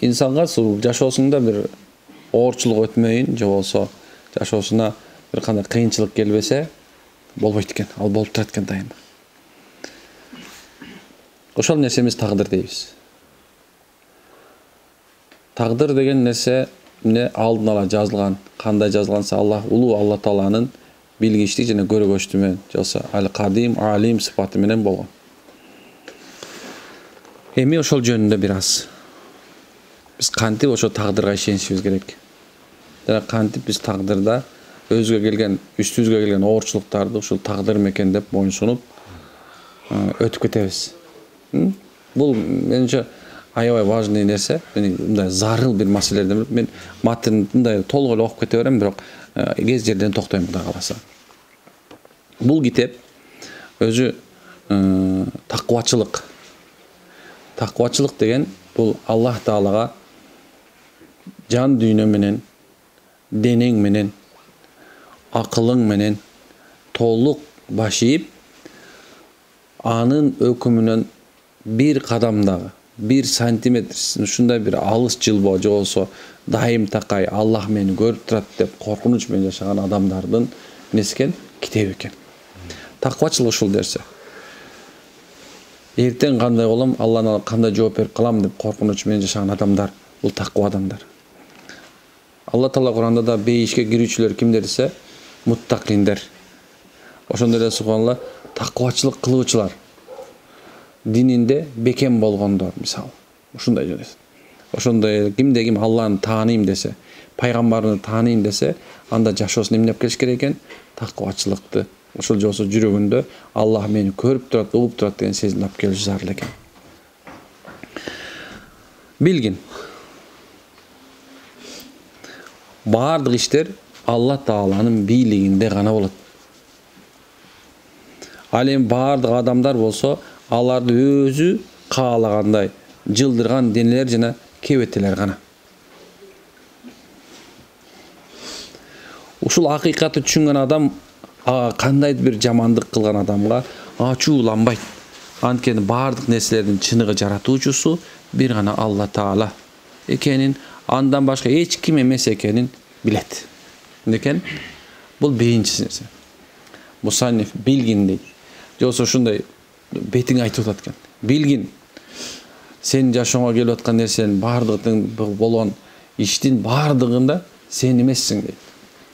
insanга жашоосунда бир оорчулук өтмөйүн же болсо жашоосуна бир кандай кыйынчылык келбесе болбойт экен. Ал болуп турат экен дайыма. Ошол нерсemiz тагдыр дейбиз. Тагдыр деген нерсе эмне алдын ала жазылган, кандай жазылганса улуу Алла Тааланын билгичтик жана көргөчтүгү менен, жолсо ал-Кадим, Алим сыпаты менен болгон. Эми ошол жөнүндө бир аз биз кантип ошо тагдырга ишенишибиз керек. Жана кантип биз тагдырда өзгө келген, үстүбүзгө келген оорчулуктарды ушул тагдыр экен деп моюнсунуп өтүп кетебиз. Бул менимче аябай важный нерсе, мындай зарыл бир маселелерден бир. Мен матн мындай толук эле окуп кете берем, бирок кез жерден токтойм Кудай кааласа. Бул китеп өзү таквачылык. Таквачылык деген бул Аллах Таалага жан дүйнө менен, денең менен, акылың менен толук баш ийип, анын өкүмүнөн bir kadamдағы, bir сантиметр, ушундай bir алыс жылбоо же болсо дайым такай Аллах мени көрүп турат деп коркунуч менен жашаган адамдардын нескен китеби экен. Таквачылык ушул нерсе. Эртең кандай болом, Алланы кандай жооп берип калам деп коркунуч менен жашаган адамдар, бул таква адамдар. Алла Таала Куранда да бейишке кирүүчүлөр кимдер десе, муттакиндер. Ошондой эле субханалла таквачылык кылуучулар. Dininde beken болгондор, мисалы. Ушундай жөнөт. Ошондой кимде ким Алланы тааныйм десе, пайгамбарды тааныйм десе, анда жашоосун эмне келиш керек экен? Таквачылыкты. Ошол жолсо жүрөгүндө Аллах мени көрүп турат, угуп турат деген сезимди алып келиш зарыл экен. Билгин. Бардык иштер Алла Тааланын бийлигинде гана болот. Ал эми бардык адамдар болсо аларды өзү каалагандай жылдырган денелер жана кебетелер гана. Ушул акыйкатты түшүнгөн адам кандайдыр бир жамандык кылган адамга ачууланбайт. Анткени бардык нерселердин чыныгы жаратуучусу бир гана Алла Таала экенин, андан башка эч ким эмес экенин билет. Экен бул биринчи нерсе. Мусанниф билгин дейт. Жолсо ушундай бетиң айтып атат экен. Билгин. Сен жашооңо келип аткан нерсенин бардыгын болгон иштин бардыгында сен эмессиң дейт.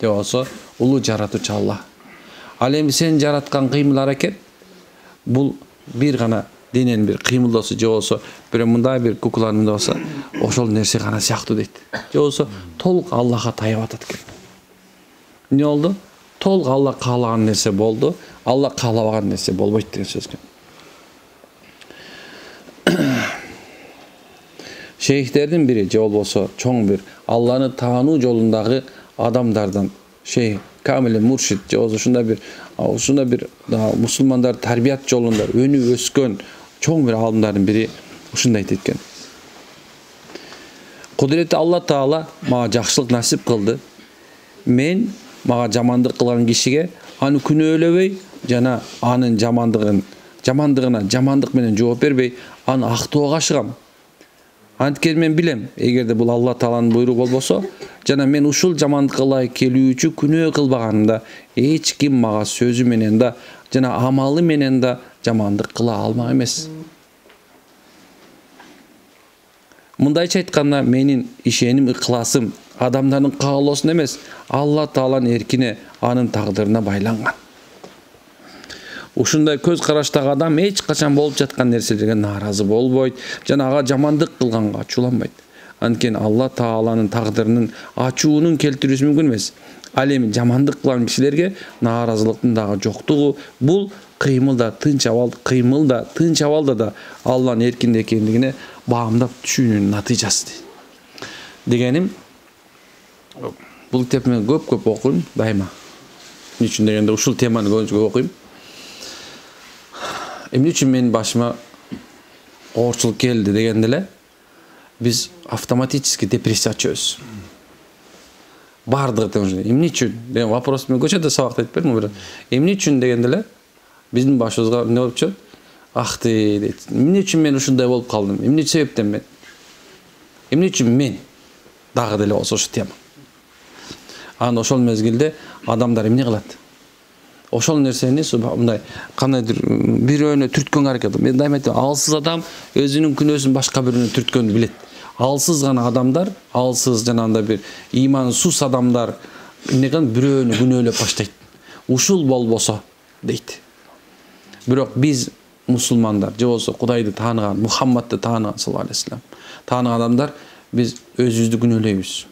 Же болсо улуу жаратуучу Алла. Ал эми сен жараткан кыймыл аракет бул бир гана дененин бир кыймылдоосу же болсо бир мындай бир кукланын болсо ошол нерсе гана сыяктуу дейт. Же болсо толук Аллахка таяп атат экен. Эмне болду? Толук Алла каалаган нерсе болду, Алла каалабаган нерсе болбойт деген сөз экен. Шейхтердин бири же болбосо чоң бир Алланы таануу жолундагы адамдардан шейх Камил Муршид же болсо ушундай бир мусулмандар тарбият жолунда өнүп өскөн чоң бир алдымдардын бири ушундай айтат экен. Кудуретти Алла Таала мага жакшылык насип кылды. Мен мага жамандык кылган кишиге аны күнөөлөбөй жана анын жамандыгына жамандык менен жооп бербей, аны актоого ашыгам. Анткени мен билем, эгерде бул Алла Тааланын буйругу болбосо, жана мен ушул жамандыкка ылайык келүүчү күнөө кылбаганымда эч ким мага сөзү менен да жана амалы менен да жамандык кыла алмак эмес. Мындайча айтканда, менин ишеним, ыкласым адамдардын каалоосуна эмес, Алла Тааланын эркине, анын тагдырына байланган. Ушундай көз караштагы адам эч качан болуп жаткан нерселерге нааразы болбойт, жана ага жамандык кылганга ачууланбайт. Анткени Алла Тааланын тагдырынын ачуунун келтирүүсү мүмкүн эмес. Ал эми жамандык кылган кишилерге нааразылыктын дагы жоктугу бул кыймылда тынч абалда да Алланын эркинде экендигине баамдап түшүүнүн натыйжасы. Дегеним, бул китепти мен көп окуйм дайыма. Эмне үчүн дегенде ушул теманы көп окуйм. Эмне үчүн менин башыма оорчулук келди дегенде эле биз автоматически депрессия чөбүз. Бардыгы тең эмне үчүн деген вопрос мен көчөдө сабакта айтып бердим бирок. Эмне үчүн дегенде эле биздин башыбызга эмне болуп чыгат? Ахты дейт. Эмне үчүн мен ушундай болуп калдым? Эмне себептен мен? Эмне үчүн мен дагы деле болсо ошо тема. Аны ошол мезгилде адамдар эмне кылат? Ошол нерсени мындай кандайдыр бирөөнө түрткөнгө аракет. Мен дайыма айтам, алсыз адам өзүнүн күнөөсүн башка бирөөнө түрткөнү билет. Алсыз гана адамдар, алсыз жанагындай бир ыймансыз адамдар эмне кылат? Бирөөнү күнөөлөп баштайт. Ушул болбосо дейт. Бирок биз мусулмандар, же болсо Кудайды тааныган, Мухаммадты тааныган саллаллаху алейхи вассалам, тааныган адамдар биз өзүбүздү күнөөлөйбүз.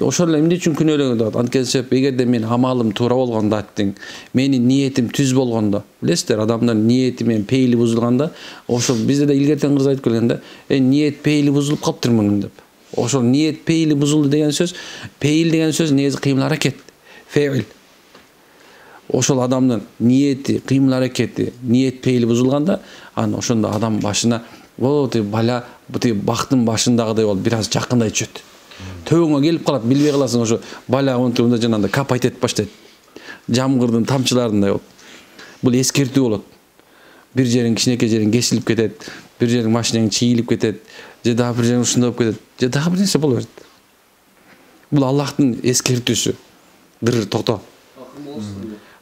Ошол эле эмне үчүн күнөөлөгөндө? Анткени эгерде мен амалым туура болгондо аттың, менин ниетим түз болгондо, билесиздер, адамдын ниети менен пейили бузулганда, ошол бизде да илгертен кыргыз айтып келген да, ниет пейили бузулуп калыптыр мунун деп. Ошол ниет пейили бузулду деген сөз, пейил деген сөз негизи кыймыл аракет, феил. Ошол адамдын ниети, кыймыл аракети, ниет пейили бузулганда, аны ошондо адам башына, бала бактын башындагыдай болуп бир аз жакындай түшөт. Төбөңө келип калат, билбей каласың, ошо бала онтунда жанагындай капайт этип баштайт. Жамгырдын тамчыларындай болуп. Бул эскертүү болот. Бир жериң кичинекей жериң кесилип кетет, бир жериң машинең чийилип кетет, же дагы бир жериң ушундай болуп кетет, же дагы бир нерсе боло берет. Бул Аллахтын эскертүүсү. Дыр токто.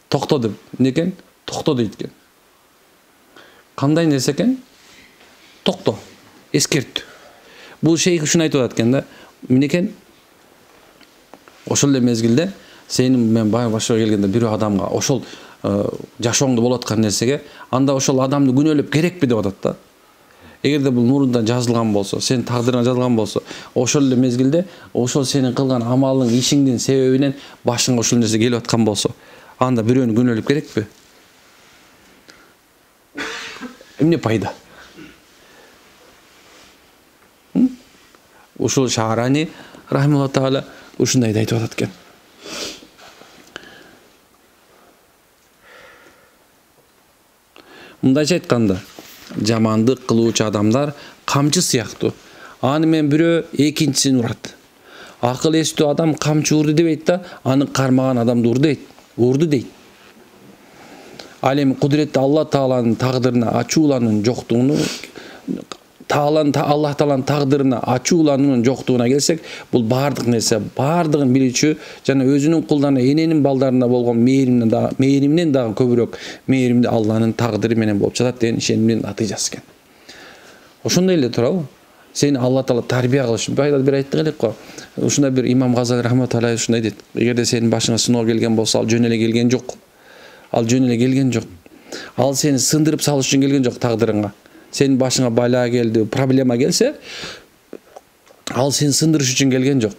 Токто деп, эмне экен? Токто дейт экен. Кандай нерсе экен? Токто. Эскертүү. Бул шейх ушуну айтып атат экен да. Эмне экен? Ошол эле мезгилде сенин мен башка келгенде бирөө адамга ошол жашооңдо болуп аткан нерсеге анда ошол адамды күнөөлөп керекпи деп атат да. Эгерде бул мурунда жазылган болсо, сенин тагдырыңа жазылган болсо, ошол эле мезгилде ошол сенин кылган амалың, ишиңдин себебинен башыңа ошол нерсе келип аткан болсо, анда бирөөнү күнөөлөп керекпи? Эмне пайда? Ушул Шаарани рахималлаху таала ушундай айтып атат экен. Мындайча айтканда, жамандык кылуучу адамдар камчы сыяктуу. Аны мен бирөө экинчисин урат. Акыл эстүү адам камчы урду дебейт да, аны кармаган адамды урду дейт. Ал эми кудуретти Алла Тааланын тагдырына ачуулануунун жоктугуну, Аллах Тааланын тагдырына ачуулануунун жоктугуна келсек, бул бардык нерсе, бардыгын билүүчү жана өзүнүн кулдарына, эненин балдарына болгон мээримден дагы көбүрөөк мээримди Алланын тагдыры менен болуп жатат деген ишенимдин натыйжасы экен. Ошондой эле турабы? Сени Алла Таала тарбия кылыш. Байда бир айттык элек го. Ушундай бир Имам Газали рахматуллахи ушундай дейт. Эгерде сенин башыңа сыноо келген болсо, ал жөн эле келген жок. Ал жөн эле келген жок. Ал сени сындырып салыш үчүн келген жок тагдырыңа. Сенин башыңа бала келди, проблема келсе, ал сени сындырыш үчүн келген жок.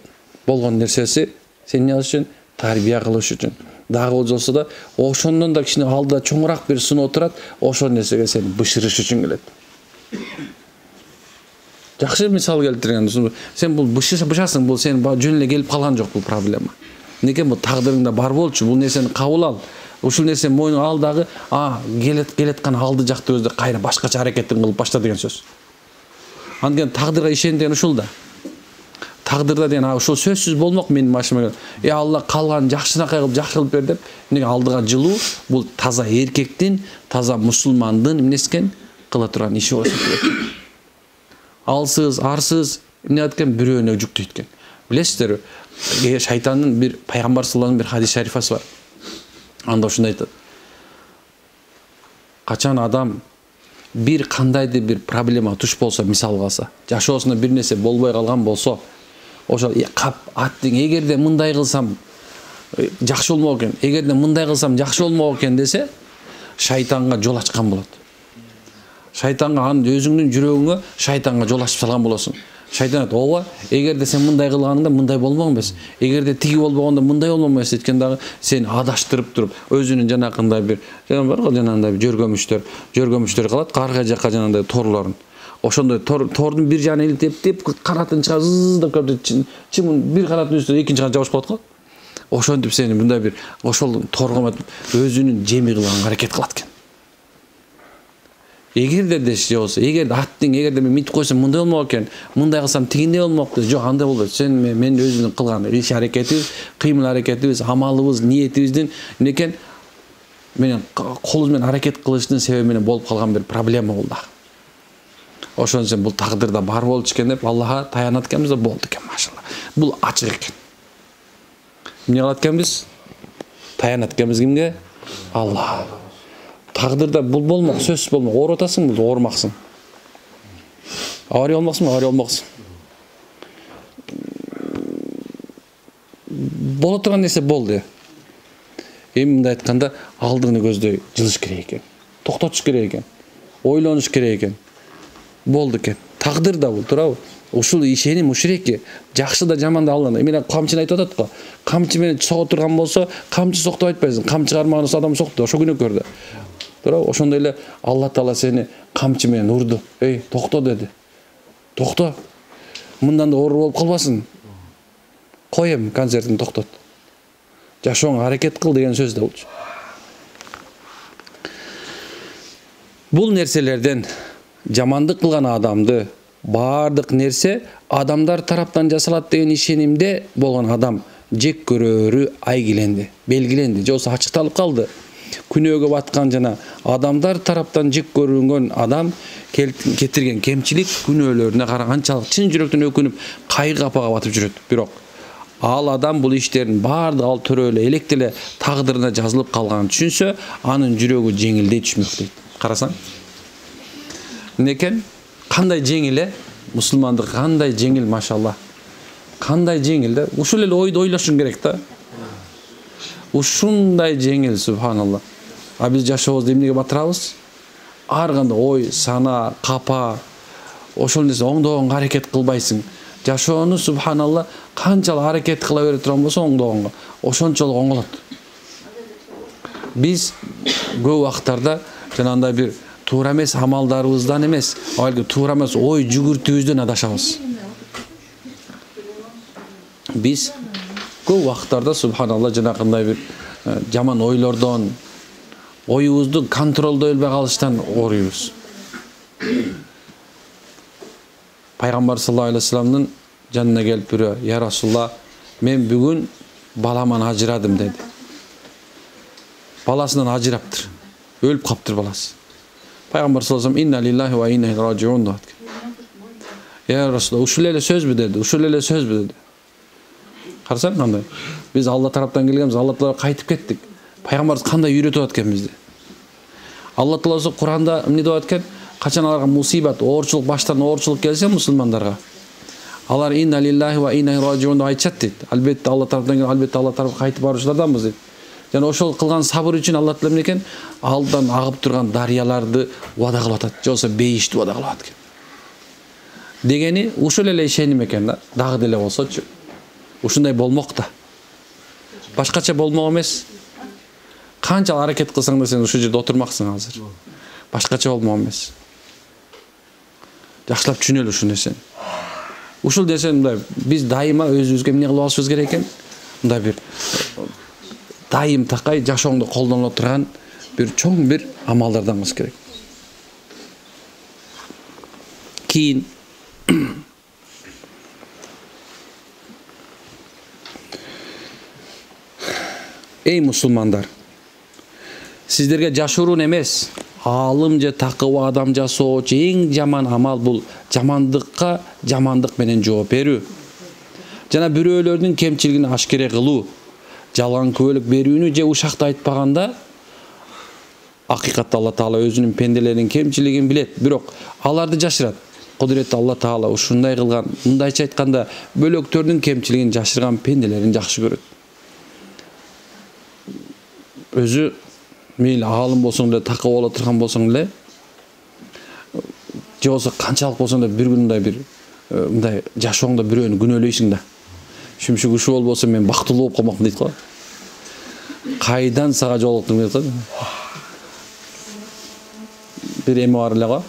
Болгон нерсеси сени эмне кылыш үчүн? Тарбия кылыш үчүн. Дагы болсо да ошондон да кичине алдыда чоңураак бир сыноо турат, ошол нерсеге сени бышырыш үчүн келет. Жакшы мисал келтирген. Сен бул бышасың, бул сен жөн эле келип калган жок бул проблема. Неге бул тагдырыңда бар болчу, бул нерсени кабыл ал. Ушул нерсени мойнуңа ал дагы, келеткан алды жакты өзү кайра башкача аракеттин кылып башта деген сөз. Анткени тагдырга ишен деген ушул да. Тагдырда деген ушул сөзсүз болмок менин башыма. Алла калган жакшынакай кылып жакшы кылып бер деп, эмнеге алдыга жылуу, бул таза эркектин, таза мусулмандын эмнеси экен? Кыла турган иши болот. Алсыз, арсыз, эмне дейт экен? Бирөөнө жүктөйт экен. Билесиздер, шайтандын бир пайгамбар саллаллаху алейхи бир хадис шарифасы бар. Анда ушундай айтат. Качан адам бир кандайдыр бир проблема туш болсо, мисал алса, жашоосунда бир нерсе болбой калган болсо, ошол кап аттың эгерде мындай кылсам жакшы болмок экен, эгерде мындай кылсам жакшы болмок экен десе, шайтанга жол ачкан болот. Шайтанга анын өзүңдүн жүрөгүңө шайтанга жол ачып салган болосуң. Шайтан айтат, ооба, эгерде сен мындай кылганыңда мындай болмок эмес. Эгерде тиги болбогондо мындай болмок эмес дейт дагы сени адаштырып туруп, өзүнүн жанакындай бир, бар го жанагындай жөргөмүчтөр калат, карга жакка жанагындай торлорун. Ошондой тордун бир жагына илтеп, канатын чыгар зыздап кетип, чымын бир канаттын үстүнө экинчи канат жабышып калат го. Ошентип сени мындай бир ошол торго өзүнүн жеми кылганга аракет кылат экен. Эгерде деши болсо, эгерде аттың, эгерде мен мынтип койсом мындай болмок экен, мындай кылсам тигиндей болмок деп, жок, андай болбойт. Сен мен өзүнүн кылган иш аракетибиз, кыймыл аракетибиз, амалыбыз, ниетибиздин эмне экен? Менен колубуз менен аракет кылыштын себеби менен болуп калган бир проблема бул да. Ошон үчүн бул тагдырда бар болчу экен деп Аллахка таянат экенбиз да болду экен, машалла. Бул ачык экен. Эмне кылат экенбиз? Таянат экенбиз кимге? Алла. Тагдырда бул болмок, сөзсүз болмок. Ооруп атасың, бул оорумаксың. Авария болмаксың, авария болмаксың. Боло турган нерсе болду. Эми мындай айтканда, алдыгыны көздөй жылыш керек экен. Токтотуш керек экен. Ойлонуш керек экен. Болду экен. Тагдыр да бул, туурабы? Ушул ишеним ушуреки жакшы да жаман да Алланы. Эмне камчыны айтып атат го. Камчы менен сого турган болсо, камчы соктоп айтпайсың. Камчы кармаган адам сокты, ошо күнөөкөрдө. Туурабы? Ошондой эле Алла Таала сени камчы менен урду. Эй, токто деди. Токто. Мындан да оор болуп калбасын. Коем концертин токтот. Жашооңо аракет кыл деген сөз да болчу. Бул нерселерден жамандык кылган адамды бардык нерсе адамдар тараптан жасалат деген ишенимде болгон адам жек көрөрү айгиленди, белгиленди, же болбосо ачыкталып калды. Күнөөгө баткан жана адамдар тараптан жек көрүнгөн адам кетирген кемчилик күнөөлөрүнө караганчалык чын жүрөктөн өкүнүп, кайгы апага батып жүрөт. Бирок ал адам бул иштерин бардыгы ал төрөлө элек эле тагдырына жазылып калганын түшүнсө, анын жүрөгү жеңилдей түшмөк дейт. Карасаң, некен кандай жеңил мусулмандык, кандай жеңил, машалла. Кандай жеңил да. Ушул эле ойду ойлошуң керек да. Ушундай жеңил, субханалла. А биз жашообузду эмнеге батырабыз? Ар кандай ой, сана, капа, ошол нерсе оңдогонго аракет кылбайсың. Жашоону субханалла канчалык аракет кыла бере турган болсо оңдогонго, ошончолук оңолот. Биз көп убактарда жанагындай бир туура эмес амалдарыбыздан эмес, балки туура эмес ой жүгүртүүбүздөн адашабыз. Биз көп убактарда субханалла жанагындай бир жаман ойлордон, оюбузду контролдой албай калыштан ооруйбуз. Пайгамбар саллаллаху алейхи вассаламдын жанына келип бирөө: "Я Расулла, мен бүгүн баламан ажырадым" деди. Баласынан ажыраптыр. Өлүп каптыр баласы. Пайгамбар саллаллаху алейхи вассалам: "Инна лиллахи ва инна илейхи раджиун" dedi. "Ya Расулла, ушул эле сөзбү" dedi. "Ушул эле сөзбү" dedi. Карасаң кандай? Биз Алла тараптан келгенбиз, Алла Таалага кайтып кеттик. Пайгамбарыбыз кандай үйрөтүп аткан бизди. Алла Тааласы Куранда эмне деп аткан? Качан аларга мусибат, оорчулук, баштан оорчулук келсе мусулмандарга, алар инна лиллахи ва инна илейхи раджиун деп айтышат дейт. Албетте Алла тараптан келген, албетте Алла тарапка кайтып баруучуларданбыз дейт. Жана ошол кылган сабыр үчүн Алла Таала эмне экен? Алдан агып турган дарыяларды вада кылып атат, же болбосо бейишти вада кылып атат экен. Дегени ушул эле ишеним экен да, дагы деле болсочу. Ушундай болмок да. Башкача болмок эмес. Канча аракет кылсаң да сен ушул жерде отурмаксың азыр. Башкача болмок эмес. Жакшылап түшүнөлү ушул нерсени. Ушул нерсени мындай биз дайыма өзүбүзгө эмне кылып алышыбыз керек экен? Мындай бир дайым такай жашооңдо колдонула турган бир чоң бир амалдардан кылыш керек. Кийин эй мусулмандар, сиздерге жашыруун эмес, алым же такыба адам жасоочу эң жаман амал бул жамандыкка жамандык менен жооп берүү. Жана бирөөлөрдүн кемчилигин ашкере кылуу, жалган күбөлүк берүүнү же ушакта айтпаганда, акыйкатта Алла Таала өзүнүн пенделеринин кемчилигин билет, бирок аларды жашырат. Кудуретти Алла Таала ушундай кылган, мындайча айтканда, бөлөктөрдүн кемчилигин жашырган пенделерин жакшы көрөт. Өзү мейли алым болсоң эле, такы боло турган болсоң эле, же болсо канчалык болсоң да бир күн мындай мындай жашооңдо бирөөнү күнөөлөйсүң да. Шүмшүк ушул болбосо мен бактылуу болуп калмакмын дейт го. Кайдан сага жолуктум дейт го. Бир эми бар эле го.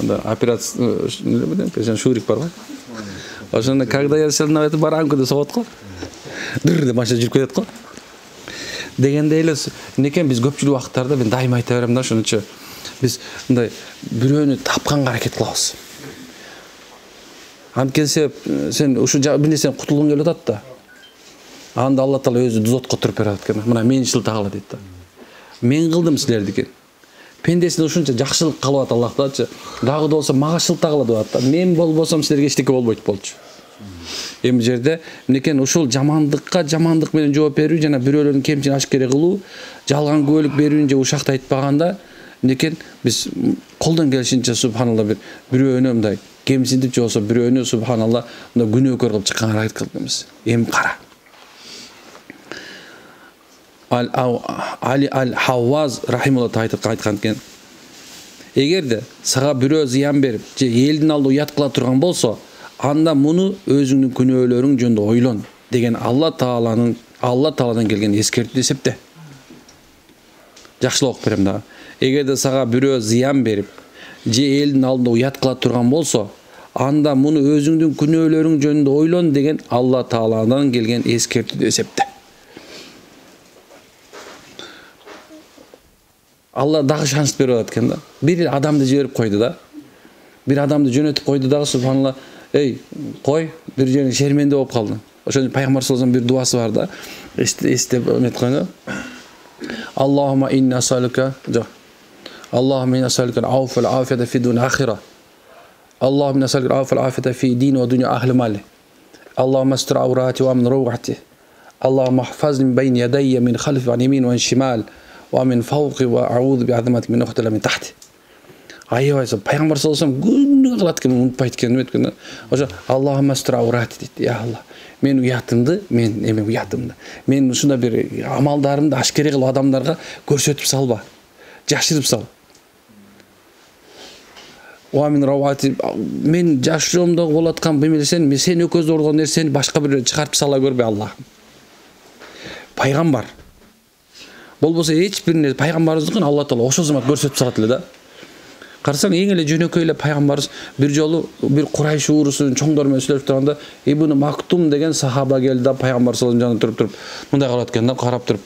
Анда операция шурик бар го. Ошондо когда я сел на эту баранку деп согот го. Дыр деп машина жүрүп кетет го. Дегенде эле некен биз көпчүлүк убактарда мен дайыма айта берем да, ошончо биз мындай бирөөнү тапканга аракет кылабыз. Анткенсе сен ушу бир нерседен кутулгуң келип атат да. Анда Алла Таала өзү дозотко туруп берет экен. Мына мени шылтагыла дейт да. Мен кылдым силердики. пендесине ушунча жакшылык кылып атат Аллах таачы. Дагы да болсо мага шылтак кылат деп атат. Мен болбосом силерге эчтеке болбойт болчу. Эми жерде мынекен ушул жамандыкка жамандык менен жооп берүү жана бирөөлөрдүн кемчилигин ашкере кылуу, жалган күбөлүк берүүнү же ушакта айтпаганда мынекен биз колдон келишинче субханалла бирөөнү мындай кемсинтип же болсо бирөөнү субханалла мындай күнөөкөр кылып чыкканга аракет кылабыз. Эми кара. Али Аль-Хавваз рахималлах айткан экен. Эгерде сага бирөө зыян берип же элдин алдында уят кыла турган болсо, анда муну өзүңдүн күнөөлөрүң жөнүндө ойлон деген Алла Тааладан келген эскертүү эсепте. Жакшылап окуп берем дагы. Эгерде сага бирөө зыян берип же элдин алдында уят кыла турган болсо, анда муну өзүңдүн күнөөлөрүң жөнүндө ойлон деген Алла Тааладан келген эскертүү эсепте. Алла дагы шанс берип атат экен да. Бир адамды жиберип койду да. Бир адамды жөнөтүп койду дагы субханалла. Эй, кой, бир жерин шерменде болуп калды. Ошон пайгамбар саллаллаху алейхи вассалам бир дуасы бар да. Эстеп эметкөн. Аллахума инна асалука, жок. Аллахума инна асалука ал-ауфа вал-афията фи дуnya ахира. Аллахума инна асалука ал-ауфа вал-афията фи дини ва дуnya ахли мали. Аллахума астир аурати ва амин равати. Аллахума хфазни мин байни ядайя мин халфи ва ан ямин ва ан шимал. Min fawqi wa a'udhu bi'azamati min uqtala min tahti. Ayyaysa Пайгамбар саллаллаху алейхи вассалам күнү кылат экен, унутпайт экен, эметкен. Ошо Аллахумма астир аурати дейт. Я Аллах, мен уятымды, мен ушундай бир амалдарымды ашкере кылып адамдарга көрсөтүп салба. Жашырып сал. Wa min rawati, мен жашоомдо болуп аткан бемелесен, мен сени өкөздө урган нерсени башка бирөө чыгарып сала көрбөй Аллах. Пайгамбар болбосо эч бир нерсе пайгамбарыбыздыкын Алла Таала ошол замат көрсөтүп салат эле да. Карасаң эң эле жөнөкөй эле пайгамбарыбыз бир жолу бир Курайш уурусунун чоңдору менен сүйлөшүп турганда Ибн Мактум деген сахаба келди да пайгамбар саллаллаху алейхи жанында туруп мындай кылат экен да, карап туруп.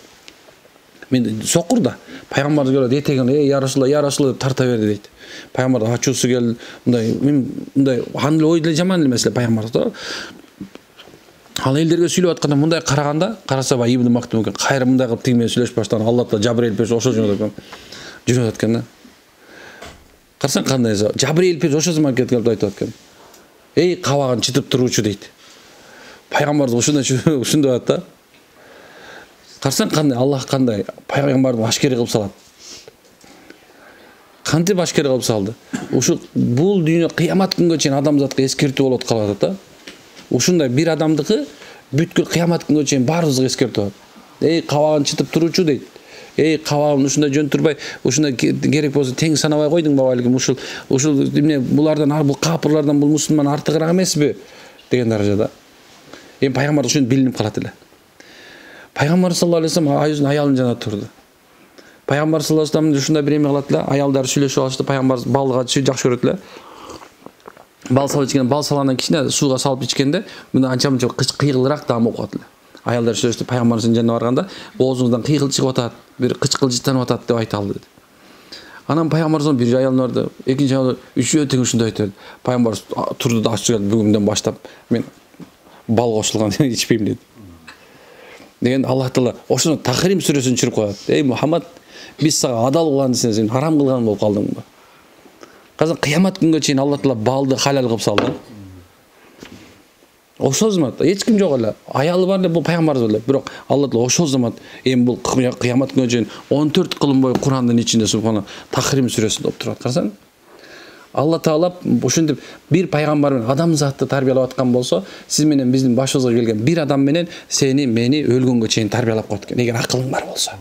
Мен сокур да. Пайгамбарыбыз көрөт этеген, я Расулалла деп тарта берди дейт. Пайгамбар ачуусу келди, мындай ан эле ой деле жаман эмес эле пайгамбар да. Ал элдерге сүйлөп атканда мындай караганда, караса ба Ибн Мактум экен, кайра мындай кылып тиң менен сүйлөшүп баштаган, Алла Таала Жабраил периште ошол жөнөдө жүрүп аткан да. Карасаң кандай Жабраил периште ошол заман келип айтып аткан. Эй, кабагын чытып туруучу дейт. Пайгамбарыбыз ушундай атат да. Карасаң кандай Аллах кандай пайгамбарды ашкере кылып салат. Кантип ашкере кылып салды? Ушу бул дүйнө кыямат күнгө чейин адамзатка эскертүү болот калып атат да. Ушундай бир адамдыкы бүткүл кыямат күнгө чейин баарыбызга эскертип атат. Эй, кабагын чытып туруучу дейт. Эй, кабагын ушундай жөн турбай, ушундай керек болсо тең санабай койдуңбу балким ушул эмне булардан бул капырлардан бул мусулман артыгыраак эмеспи деген даражада. Эми пайгамбар ушуну билинип калат эле. Пайгамбар саллаллаху алейхи вассалам өзүнүн аялынын жанында турду. Пайгамбар саллаллаху алейхи вассалам ушундай бир эме кылат эле, аялдар сүйлөшүп алышты, пайгамбар балга жакшы көрөт эле. Бал салып ичкен, бал салгандан кичине сууга салып ичкенде, мына анча-мынча кыйгылыраак даам окуп атат эле. Аялдар сүйлөштү, пайгамбардын жанына барганда, оозуңуздан кыйгыл чыгып атат, бир кычкылжыттанып атат деп айта алды деди. Анан пайгамбар бир аял барды, экинчи аял, үчөө тең ушундай айтты. Пайгамбар турду да ачып келди, бүгүндөн баштап мен бал кошулган ичпейм деди. Деген Аллах Таала ошону Тахрим сүрөсүн чырып коет. Эй Мухаммад, биз сага адал кылган сен харам кылган болуп калдыңбы? Казан кыямат күнгө чейин Аллах Таала балды халал кылып салды. Ошол замат эч ким жок эле. Аялы бар эле, бул пайгамбарыбыз эле. Бирок Аллах Таала ошол замат эми бул кыямат күнгө чейин 14 кылым бою Курандын ичинде субхана Тахрим сүрөсүндө окуп турат. Карасаң, Алла Таала ушинтип бир пайгамбар менен адамзатты тарбиялап аткан болсо, сиз менен биздин башыбызга келген бир адам менен сени, мени өлгөнгө чейин тарбиялап коет экен. Эгер акылың бар болсо.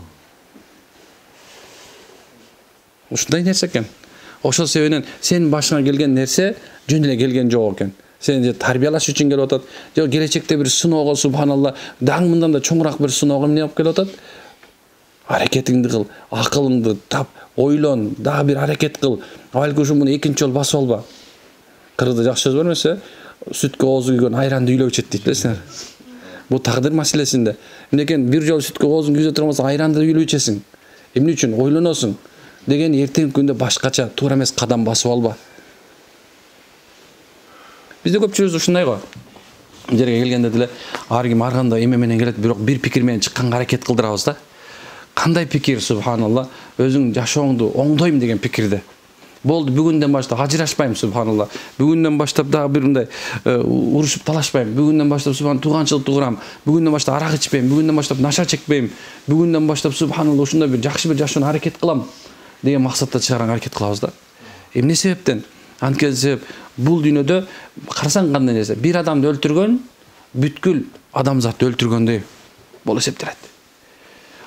Ушундай нерсе экен. Ошол себептен сенин башыңа келген нерсе жөн эле келген жок экен. Сени тарбиялаш үчүн келип атат. Жок келечекте бир сыноого субханалла, дагы мындан да чоңураак бир сыноого эмне алып келип атат? Аракетиңди кыл, акылыңды тап, ойлон, дагы бир аракет кыл. Балки ушу муну экинчи жолу басып алба. Кыргызда жакшы сөз бар эмес? Сүткө оозу күйгөн айранды үйлөп ичет дейт билесиңер. Бул тагдыр маселесинде. Эмнекен бир жолу сүткө оозуң күйзө турган болсо айранды үйлөп ичесиң. Эмне үчүн ойлоносуң? Деген эртең күндө башкача туура эмес кадам басып алба. Бизде көпчүлүгүбүз ушундай го. Жерге келгенде деле ар ким ар кандай эме менен келет, бирок бир пикир менен чыкканга аракет кылдырабыз да. Кандай пикир, субханалла, өзүң жашооңду оңдойм деген пикирде. Болду, бүгүндөн баштап ажырашпайм, субханалла. Бүгүндөн баштап дагы бир мындай урушуп талашпайм. Бүгүндөн баштап субхан тууганчылыкты курам. Бүгүндөн баштап арак ичпейм. Бүгүндөн баштап наша чекпейм. Бүгүндөн баштап субханалла ушундай бир жакшы бир жашоону аракет кылам деген максатта чыгарган аракет кылабыз да. Эмне себептен? Анткени себеп бул дүйнөдө карасаң кандай нерсе. Бир адамды өлтүргөн бүткүл адамзатты өлтүргөндөй болуп эсептелет.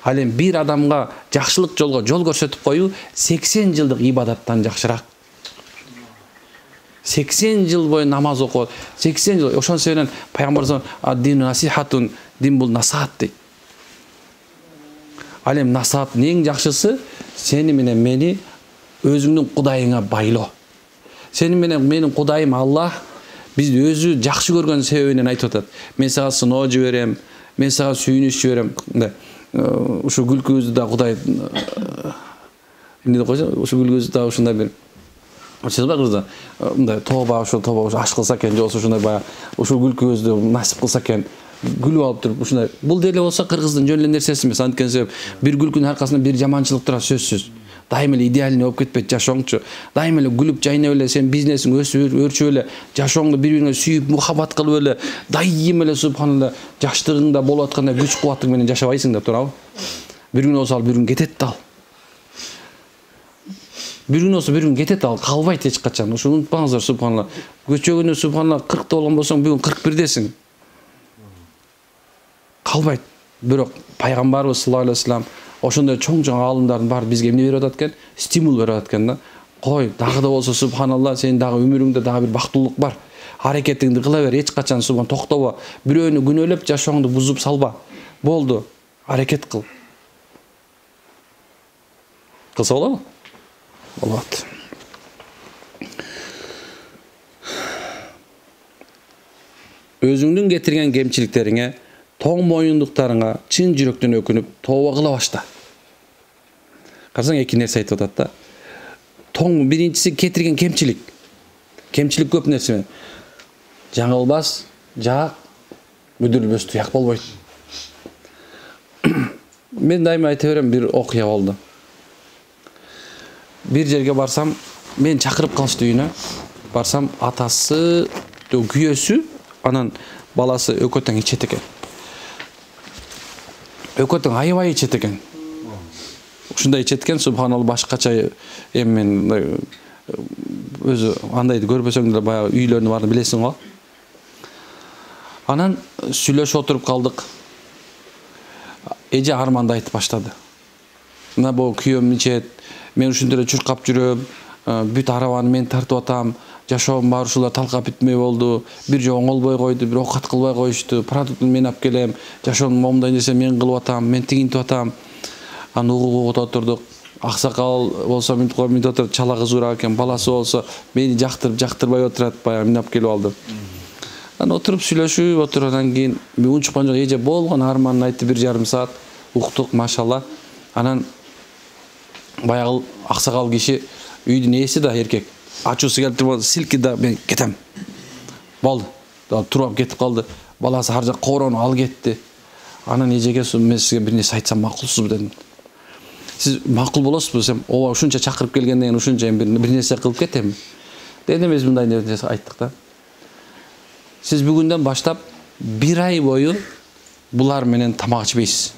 Ал эми бир адамга жакшылык жолго жол көрсөтүп коюу 80 жылдык ибадаттан жакшыраак. 80 жыл бою намаз окуу, 80 жыл. Ошон себептен пайгамбар дин насихатун, дин бул насаат дейт. Ал эми насааттын эң жакшысы сени менен мени өзүңдүн Кудайыңа байлоо. Сени менен менин Кудайым Аллах бизди өзү жакшы көргөн себебинен айтып атат. Мен сага сыноо жиберем, мен сага сүйүнүч жиберем. Ушу күлкүбүздү да Кудай эмне деп койсо, ушу күлкүбүздү да ушундай бир сөз бар кызда. Мындай тоба аш кылса экен, же болбосо ушундай баягы ушул күлкүбүздү насип кылса экен, күлүп алып туруп ушундай. Бул деле болсо кыргыздын жөн эле нерсеси эмес. Анткени себеп бир күлкүнүн аркасында бир жаманчылык турат, сөзсүз. Дайым эле идеальный болуп кетпейт жашооңчу. Дайым эле күлүп жайнап эле сен бизнесиң өсүп, өрчүп эле, жашооңду бири-бириңе сүйүп, мухаббат кылып эле, дайым эле субханалла жаштыгыңда болуп аткандай күч кубаттык менен жашабайсың да, туурабы? Бир күн болсо ал бир күн кетет да ал. Бир күн болсо бир күн кетет ал, калбайт эч качан. Ушуну унутпаңыздар, субханалла. Көчөгүнү субханалла 40 болгон болсоң, бүгүн 41десиң. Калбайт. Бирок пайгамбарыбыз саллаллаху алейхи вассалам ошондой чоң-чоң аалымдардын баары бизге эмне берип атат экен? Стимул берип атат экен да. Кой, дагы да болсо субханалла, сенин дагы өмүрүңдө дагы бир бактылык бар. Аракетиңди кыла бер, эч качан субхан токтобо. Бирөөнү күнөөлөп жашооңду бузуп салба. Болду, аракет кыл. Кылса болобу? Болот. Өзүңдүн кетирген кемчиликтериңе, тоң моюндуктарыңа чын жүрөктөн өкүнүп, тооба кыла башта. Карасаң эки нерсе айтып атат да. Тоң биринчиси кетирген кемчилик. Кемчилик көп нерсе. Жаңылбас, жаак, мүдүрүлбөс туяк болбойт. Мен дайыма айта берем, бир окуя болду. Бир жерге барсам, мен чакырып калышты үйүнө. Барсам, атасы, күйөөсү, анан баласы экөө тең ичет экен. Экөө тең аябай ичет экен. Ушундай ичет экен, субханалла, башкача эми мен өзү андайды көрбөсөң деле баягы үйлөрүнүн баарын билесиң го. Анан сүйлөшүп отуруп калдык. Эже арманды айтып баштады. Мына бул күйөөм ичет, мен ушинтип эле чуркап жүрөм, бүт арабаны мен тартып атам, жашоом баары ушулар талкап бүтмөй болду, бир жолу оңолбой койду, бир оокат кылбай коюшту, продуктун мен алып келем, жашоомду момундай нерсе мен кылып атам, мен тигинтип атам. Аны угуп отурдук. Аксакал болсо мынтип отуруп чала кызуураак экен, баласы болсо мени жактырбай отурат, баягы мен алып келип алдым. Анан отуруп сүйлөшүп отургандан кийин мен унчуккан жок, эже болгон арманын айтты, 1,5 саат уктук, машалла. Анан баягы аксакал киши үйдүн ээси да эркек. Ачуусу келип турбады, силки да мен кетем. Болду. Туруп кетип калды. Баласы ар жак корону ал кетти. Анан эжеге мен сизге бир нерсе айтсам макулсузбу дедим. Сиз макул болосузбу десем, ооба ушунча чакырып келгенден кийин ушунча бир нерсе кылып кетем. Дедим, биз мындай нерсе айттык да. Сиз бүгүндөн баштап 1 ай бою булар менен тамак ичпейсиз.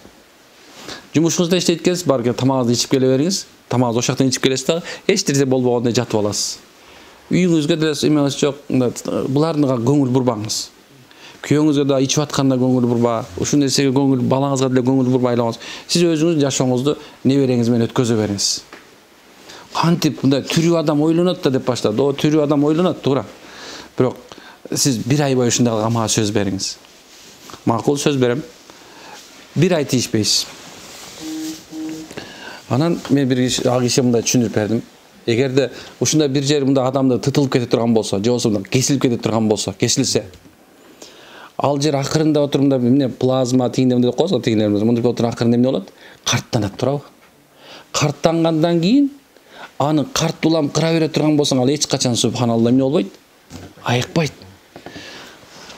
Жумушуңузда иштейт экенсиз, барып тамагыңызды ичип келе бериңиз. Тамагыңызды ошол жактан ичип келесиз да, эч нерсе болбогондой жатып аласыз. Үйүңүзгө деле эмеңиз жок, буларга көңүл бурбаңыз. Күйөөңүзгө да ичип атканда көңүл бурба, ушул нерсеге көңүл, балаңызга деле көңүл бурбай элеңиз. Сиз өзүңүз жашооңузду небереңиз менен өткөзө бериңиз. Кантип мындай түрүү адам ойлонот да деп баштады. О, түрүү адам ойлонот, туура. Бирок сиз 1 ай бою ушундай кылганга сөз бериңиз. Макул, сөз берем. 1 ай тийишпейсиз. Анан мен бир кишиге мындай түшүндүрүп бердим. Эгерде ушундай бир жер мындай адамды тытылып кете турган болсо, же болбосо кесилип кете турган болсо, кесилсе, ал жер акырында отурумда эмне плазма тигиндей деп коебуз го, тигиндей мынтип отуруп акырында эмне болот? Карттанат, туурабы? Карттангандан кийин аны карт улам кыра бере турган болсоң, ал эч качан субханалла эмне болбойт? Айыкпайт.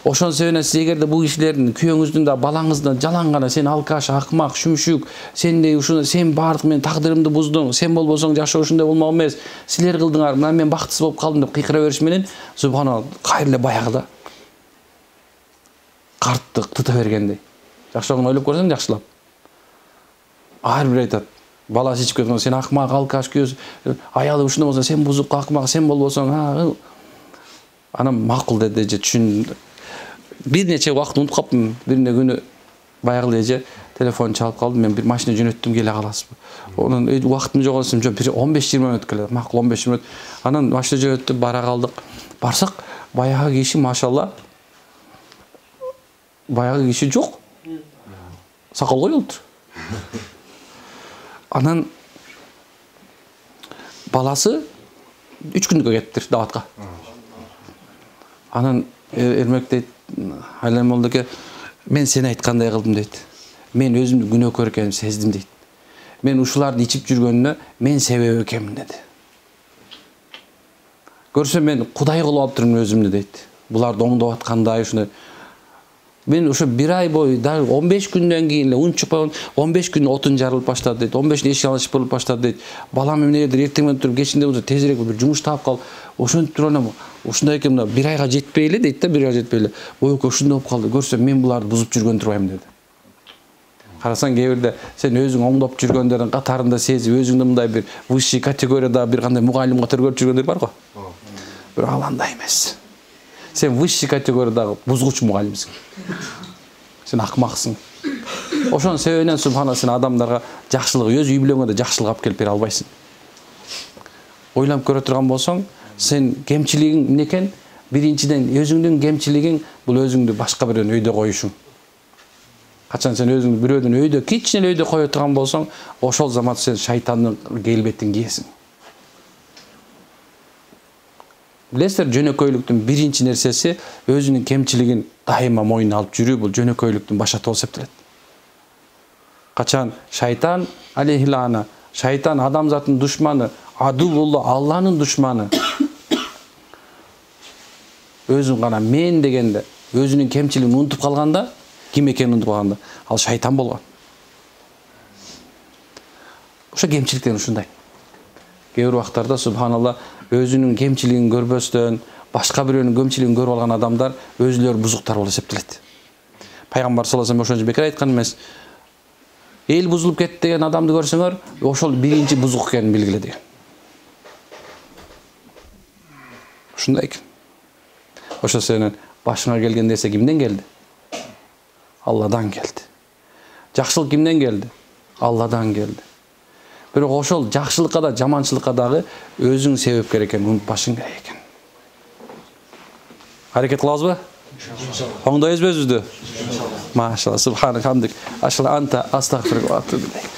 Ошон себептен сиз эгерде бул кишилердин күйөөңүздүн да балаңыздын жалаң гана сен алкаш, акмак, шүмшүк, сендей ушуну сен баардык мен тагдырымды буздуң, сен болбосоң жашоо ушундай болмок эмес, силер кылдыңар, мына мен бактысыз болуп калдым деп кыйкыра бериш менен субханалла кайра эле баягыда карттык тута бергендей. Жакшылыгын ойлоп көрсөң жакшылап. Ар бир айтат. Баласы ичип кеткен, сен акмак, алкаш, күйөөсү, аялы ушундай болсо сен бузук, акмак, сен болбосоң, анан макул деди же түшүндүм. Бир нече убакыт унутуп калыптым. Биринде күнү баягы эже телефон чалып калды. Мен бир машина жөнөттүм, келе каласызбы? Онун убакытым жок болсо, жок, бир 15-20 мүнөт келет. Макул 15 мүнөт. Анан машина жөнөттүп бара калдык. Барсак, баягы киши машалла баягы киши жок. Сакал коюлду. Анан баласы 3 күнгө кетти даватка. Анан эрмек дейт, айлам болду эке, мен сени айткандай кылдым дейт. Мен өзүмдү күнөөкөр экенин сездим дейт. Мен ушуларды ичип жүргөнүнө мен себеп экенмин деди. Көрсөм мен Кудай кылып алып турмун өзүмдү дейт. Буларды оңдоп аткандай ушуну. Мен ошо бир ай бою, 15 күндөн кийин эле унчуп койгон, 15 күн отун жарылып баштады дейт. 15 күн эшик алышып болуп баштады дейт. Балам эмнедир эртең менен туруп, кечинде болсо тезирээк бир жумуш таап кал. Ошентип туруп анан ушундай экен, мына бир айга жетпей эле дейт да, бир айга жетпей эле. Ойко ушундай болуп калды. Көрсөм мен буларды бузуп жүргөн турбайм деди. Карасаң кээ бирде сен өзүң оңдоп жүргөндөрдүн катарында сезип, өзүңдү мындай бир высший категорияда бир кандай мугалим катары көрүп жүргөндөр бар го. Бирок ал андай эмес. Сен высший категориядагы бузгуч мугалимсиң. Сен акмаксың. Ошонун себебинен субхана сен адамдарга жакшылык, өз үй бүлөңө да жакшылык алып келип бере албайсың. Ойланып көрө турган болсоң, сен кемчилигиң эмне экен? Биринчиден өзүңдүн кемчилигиң бул өзүңдү башка бирөөнүн өйдө коюшуң. Качан сен өзүңдү бирөөнүн өйдө, кичине өйдө кое турган болсоң, ошол замат сен шайтандын келбетин кийесиң. Билесиздер, жөнөкөйлүктүн биринчи нерсеси өзүнүн кемчилигин дайыма мойнуна алып жүрүү, бул жөнөкөйлүктүн башаты болуп эсептелет. Качан шайтан алейхилана, шайтан адамзаттын душманы, адуллу Алланын душманы. Өзүн гана мен дегенде, өзүнүн кемчилигин унутуп калганда, ким экенин унутуп калганда, ал шайтан болгон. Ошо кемчиликтен ушундай. Кээ бир убактарда субханалла өзүнүн кемчилигин көрбөстөн, башка бирөөнүн кемчилигин көрүп алган адамдар өзүлөрү бузуктар болуп эсептелет. Пайгамбар саллаллаху алейхи вассалам ошончо бекер айткан эмес. Эл бузулуп кетти деген адамды көрсөңөр, ошол биринчи бузук экенин билгиле деген. Ушундай экен. Ошо сенин башыңа келген нерсе кимден келди? Алладан келди. Жакшылык кимден келди? Алладан келди. Бирок ошол жакшылыкка да, жаманчылыкка дагы өзүң себепкер экенин унутпашың керек экен. Аракет кылабызбы? Оңдойбузбу өзүбүздү? Машалла, субханак хамдик, ашла анта астагфирука ва атубу илейк.